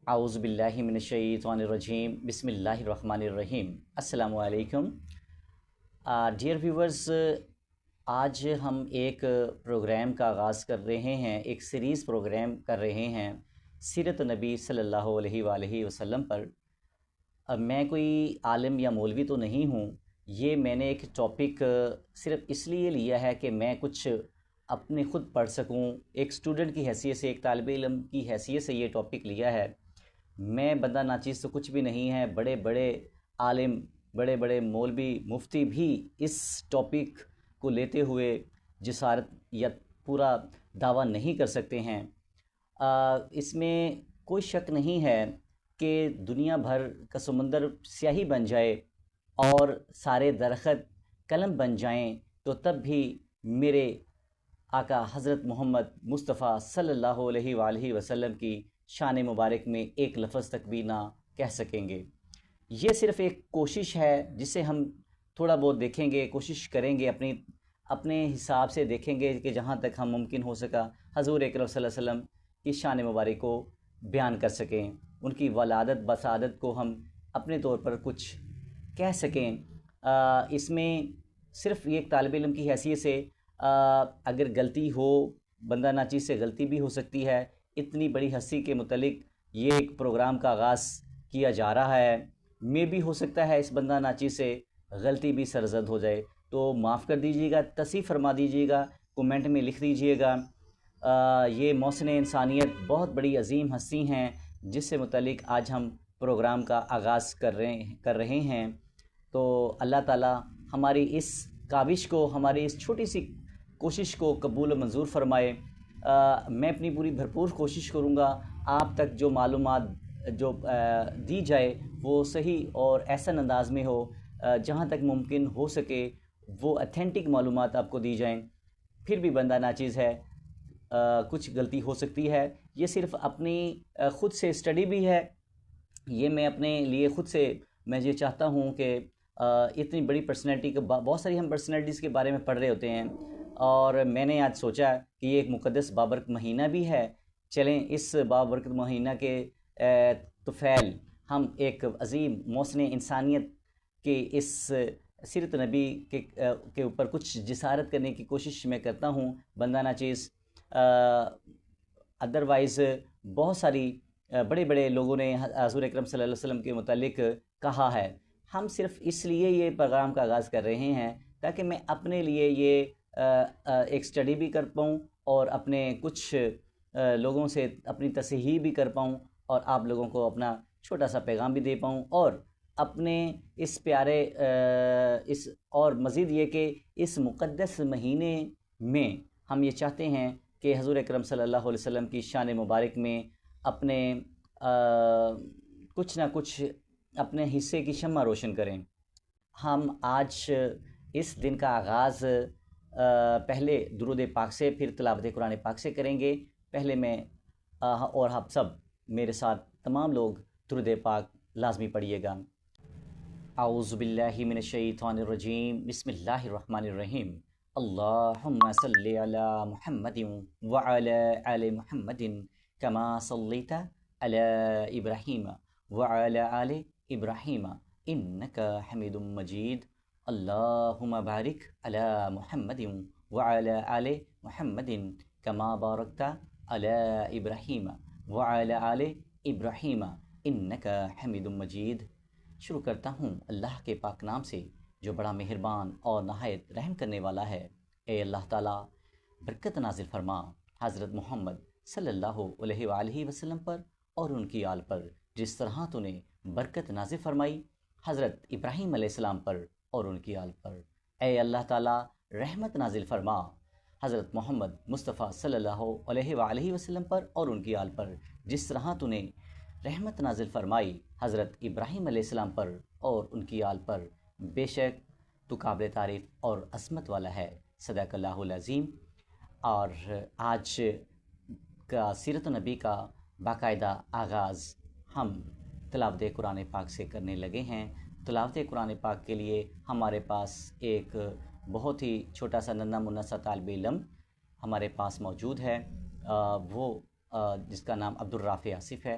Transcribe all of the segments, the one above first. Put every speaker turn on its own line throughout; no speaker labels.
اعوذ باللہ من الشیطان الرجیم بسم اللہ الرحمن الرحیم السلام علیکم ڈیئر ویورز، آج ہم ایک پروگرام کا آغاز کر رہے ہیں، ایک سیریز پروگرام کر رہے ہیں سیرت نبی صلی اللہ علیہ وآلہ وسلم پر۔ اب میں کوئی عالم یا مولوی تو نہیں ہوں، یہ میں نے ایک ٹاپک صرف اس لیے لیا ہے کہ میں کچھ اپنے خود پڑھ سکوں، ایک اسٹوڈنٹ کی حیثیت سے، ایک طالب علم کی حیثیت سے یہ ٹاپک لیا ہے۔ میں بندہ ناچیز تو کچھ بھی نہیں ہے، بڑے بڑے عالم، بڑے بڑے مولوی، مفتی بھی اس ٹاپک کو لیتے ہوئے جسارت یا پورا دعویٰ نہیں کر سکتے ہیں۔ اس میں کوئی شک نہیں ہے کہ دنیا بھر کا سمندر سیاہی بن جائے اور سارے درخت قلم بن جائیں تو تب بھی میرے آقا حضرت محمد مصطفیٰ صلی اللہ علیہ وآلہ وسلم کی شان مبارک میں ایک لفظ تک بھی نہ کہہ سکیں گے۔ یہ صرف ایک کوشش ہے جسے ہم تھوڑا بہت دیکھیں گے، کوشش کریں گے، اپنے حساب سے دیکھیں گے کہ جہاں تک ہم ممکن ہو سکا حضور اکرم صلی اللہ علیہ وسلم کی شان مبارک کو بیان کر سکیں، ان کی ولادت بسعادت کو ہم اپنے طور پر کچھ کہہ سکیں۔ اس میں صرف ایک طالب علم کی حیثیت سے اگر غلطی ہو، بندہ ناچیز سے غلطی بھی ہو سکتی ہے، اتنی بڑی ہستی کے متعلق یہ ایک پروگرام کا آغاز کیا جا رہا ہے، میں بھی ہو سکتا ہے اس بندہ ناچیز سے غلطی بھی سرزد ہو جائے، تو معاف کر دیجیے گا، تصحیح فرما دیجیے گا، کومنٹ میں لکھ دیجیے گا۔ یہ محسن انسانیت بہت بڑی عظیم ہستی ہیں جس سے متعلق آج ہم پروگرام کا آغاز کر رہے ہیں۔ تو اللہ تعالی ہماری اس کاوش کو، ہماری اس چھوٹی سی کوشش کو قبول و منظور فرمائے۔ میں اپنی پوری بھرپور کوشش کروں گا آپ تک جو معلومات جو دی جائے وہ صحیح اور احسن انداز میں ہو، جہاں تک ممکن ہو سکے وہ اتھینٹک معلومات آپ کو دی جائیں۔ پھر بھی بندہ ناچیز ہے، کچھ غلطی ہو سکتی ہے، یہ صرف اپنی خود سے اسٹڈی بھی ہے، یہ میں اپنے لیے خود سے میں یہ چاہتا ہوں کہ اتنی بڑی پرسنالٹی کے بہت ساری ہم پرسنالٹیز کے بارے میں پڑھ رہے ہوتے ہیں، اور میں نے آج سوچا کہ یہ ایک مقدس بابرکت مہینہ بھی ہے، چلیں اس بابرکت مہینہ کے طفیل ہم ایک عظیم محسن انسانیت کے اس سیرت نبی کے اوپر کچھ جسارت کرنے کی کوشش میں کرتا ہوں۔ بندہ ناچیز ادروائز بہت ساری بڑے بڑے لوگوں نے حضور اکرم صلی اللہ علیہ وسلم کے متعلق کہا ہے، ہم صرف اس لیے یہ پروگرام کا آغاز کر رہے ہیں تاکہ میں اپنے لیے یہ ایک سٹڈی بھی کر پاؤں اور اپنے کچھ لوگوں سے اپنی تصحیح بھی کر پاؤں اور آپ لوگوں کو اپنا چھوٹا سا پیغام بھی دے پاؤں، اور اپنے اس پیارے اور مزید یہ کہ اس مقدس مہینے میں ہم یہ چاہتے ہیں کہ حضور اکرم صلی اللہ علیہ وسلم کی شان مبارک میں اپنے کچھ نہ کچھ اپنے حصے کی شمع روشن کریں۔ ہم آج اس دن کا آغاز پہلے درود پاک سے، پھر تلاوت قرآن پاک سے کریں گے۔ پہلے میں اور آپ سب میرے ساتھ تمام لوگ درود پاک لازمی پڑھیے گا۔ اعوذ باللہ من الشیطان الرجیم بسم اللہ الرحمن الرحیم اللہم صلی علی محمد وعلی آل محمد کما صلیت علی ابراہیم وعلی آل ابراہیم انکا حمید مجید اللہم بارک علی محمد وعلی آل محمد کما بارکت علی ابراہیم وعلی آل ابراہیم انکا حمید مجید۔ شروع کرتا ہوں اللہ کے پاک نام سے جو بڑا مہربان اور نہایت رحم کرنے والا ہے۔ اے اللہ تعالیٰ برکت نازل فرما حضرت محمد صلی اللہ علیہ وآلہ وسلم پر اور ان کی آل پر، جس طرح تو نے برکت نازل فرمائی حضرت ابراہیم علیہ السلام پر اور ان کی آل پر۔ اے اللہ تعالیٰ رحمت نازل فرما حضرت محمد مصطفیٰ صلی اللہ علیہ وآلہ وسلم پر اور ان کی آل پر، جس طرح تو نے رحمت نازل فرمائی حضرت ابراہیم علیہ السلام پر اور ان کی آل پر۔ بے شک تو قابل تعریف اور عظمت والا ہے، صدق اللہ العظیم۔ اور آج کا سیرت نبی کا باقاعدہ آغاز ہم تلاوت قرآن پاک سے کرنے لگے ہیں۔ تلاوت قرآن پاک کے لیے ہمارے پاس ایک بہت ہی چھوٹا سا ننھا منھا سا طالب علم ہمارے پاس موجود ہے، وہ جس کا نام عبدالرافع آصف ہے۔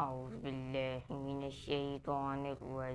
أعوذ بالله من الشيطان الرجيم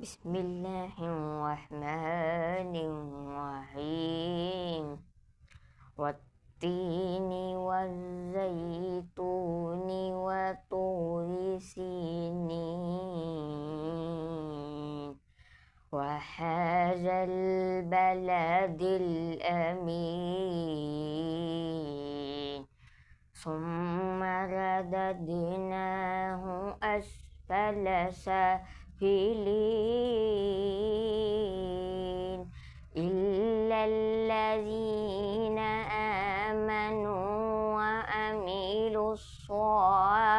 بسم الله الرحمن الرحيم والتين والزيتون وطور سينين وهذا البلد الأمين ثم رددناه أسفل سافلين إلا الذين آمنوا وعملوا الصالحات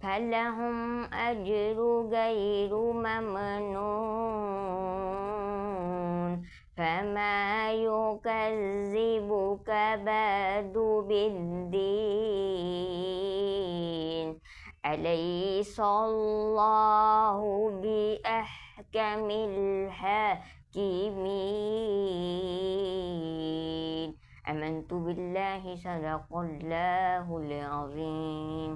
فلهم أجر غير ممنون فما يكذبك بعد بالدين أليس الله بأحكم الحاكمين آمنت بالله صدق الله العظيم.